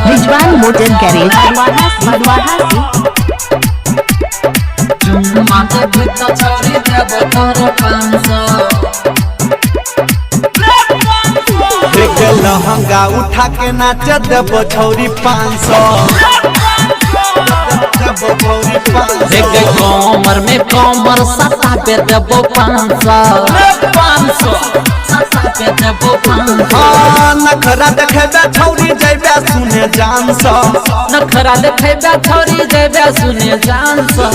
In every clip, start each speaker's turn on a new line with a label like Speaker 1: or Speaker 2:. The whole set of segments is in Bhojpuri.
Speaker 1: रिजवान मोटर गैरेज भदवाहा
Speaker 2: से लहंगा उठा के नाच देबो छौरी 500
Speaker 3: कमर में कमर सता पे देबो 500
Speaker 2: नखरा देखेबे छौरी जइबे सुने जान सा
Speaker 3: नखरा देखेबे छौरी जइबे सुने जान सा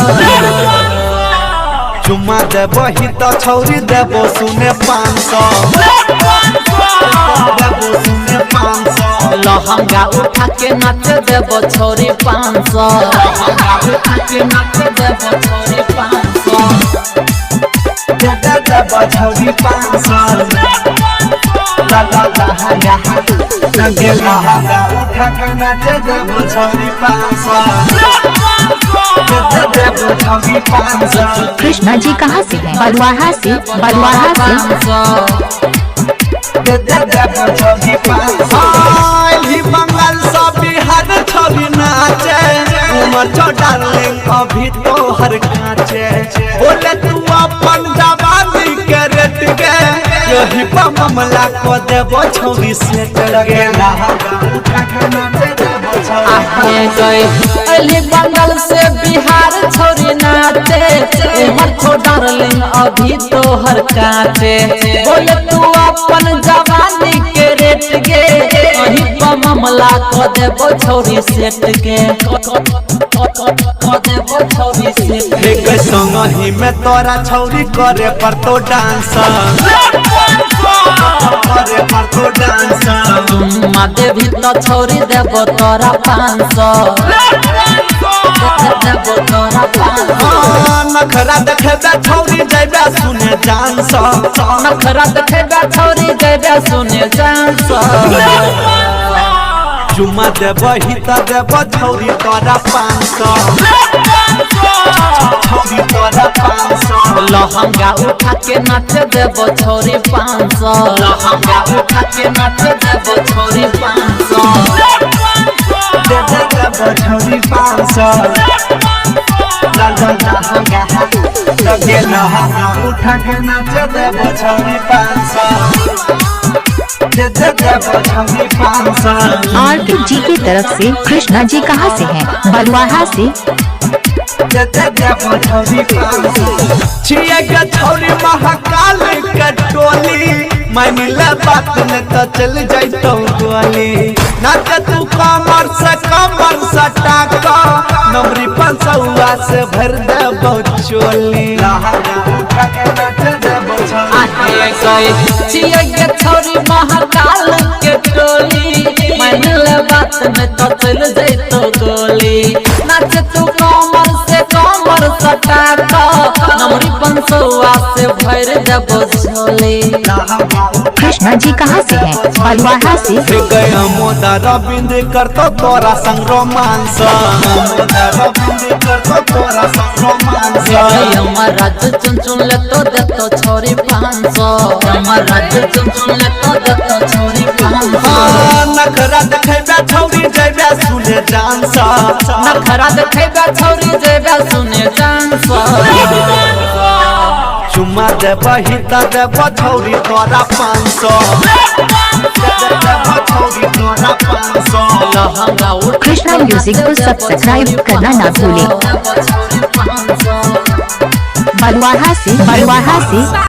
Speaker 2: चुम्मा देबो ही तो छौरी देबो सुने 500
Speaker 3: लहंगा उठा के नाच देबो छौरी 500 लहंगा उठा के नाच देबो छौरी 500
Speaker 2: देबो छौरी 500 लहंगा उठा के नाच देबो छौरी 500
Speaker 1: कृष्णा जी कहाँ से हैं? भदवाहा से
Speaker 2: बंगाल सब बिहार छवि नाचे उमर डार्लिंग अभी तो हर काचे बोले तू अपन जवानी के रेट के यही पर मामला को देबो छवि से लगे उठा के नाचे देबो
Speaker 3: छौरी बंगाल से बिहार छौरी नाचे उमर तो डार्लिंग अभी तो हर काचे बोले तू अपन जवानी के रेट के वही पर मामला को देबो छौरी सेट के को देबो छौरी सेट
Speaker 2: के संग ही में तोरा छौरी करे पर तो डांस करे पर तो डांस
Speaker 3: चुम्मा देबी तो छौरी देबो तोरा 500 देबो तोरा 500
Speaker 2: नखरा देखेबे छौरी जइबे सुने जान सा
Speaker 3: नखरा देखेबे छौरी जइबे सुने जान सा
Speaker 2: चुम्मा देबो ही तो देबो छौरी तोरा 500 छौरी तोरा 500
Speaker 3: लहंगा उठा के नाच देबो छौरी 500 लहंगा उठा के नाच देबो छौरी 500
Speaker 2: देबो छौरी 500 लहंगा उठा के नाच देबो छौरी 500
Speaker 1: R2G की तरफ से कृष्णा जी कहाँ से हैं? भदवाहा से
Speaker 2: छौरी महाकाल के टोली मानिला बात न तो चल जाइतो गोली नाच तू कमर सटा का नमरी 500 से भर देबो चोली
Speaker 3: छौरी महाकाल के टोली मानिला बात में तो चल जाइतो गोली नाच तू कमर सटा का नमरी 500 से भर देबो झोली
Speaker 1: कृष्णा जी कहाँ से हैं? भदवाहा से
Speaker 2: गया मोदा रविंद करतो तोरा संग रोमांस
Speaker 3: हमार राज्य चुन ले तो देतो छौरी 500 हमार राज्य चुन ले तो देतो छौरी 500
Speaker 2: नखरा देखेबे छौरी जइबे सुने जान सा
Speaker 3: नखरा देखेबे छौरी जइबे सुने जान सा
Speaker 2: चुम्मा देबो ही तो देबो छौरी तोरा 500
Speaker 3: लहंगा उठा
Speaker 1: कृष्णा म्यूजिक को सब्सक्राइब करना ना भूलें। भदवाहा से